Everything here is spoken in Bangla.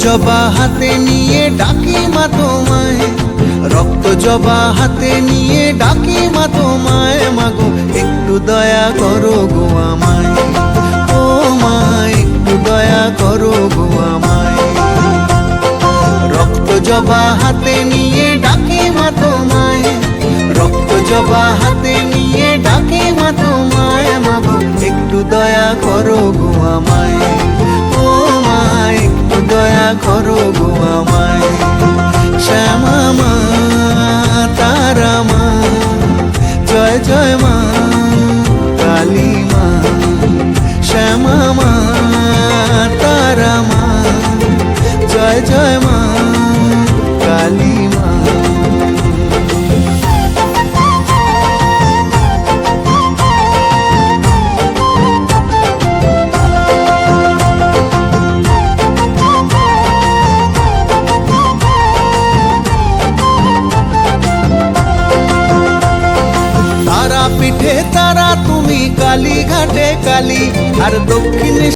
জবা হাতে নিয়ে ডাকি মা তোমায়, রক্ত জবা হাতে নিয়ে ডাকি মা তোমায়। মাগো একটু দয়া করো গো আমায়, ও মা একটু দয়া করো গো আমায়। রক্ত জবা হাতে নিয়ে ডাকি মা তোমায়, রক্ত জবা হাতে নিয়ে ডাকি মা তোমায়। মাগো একটু দয়া করো গো আমায়, ও মা একটু দয়া করো গো আমায়। শ্যামা মা তারা মা, জয় জয় মা কালী মা। শ্যামা মা তারা মা, জয় জয় মা কালী মা। পিঠে তারা তুমি, কালী ঘাটে কালী, আর দক্ষিণে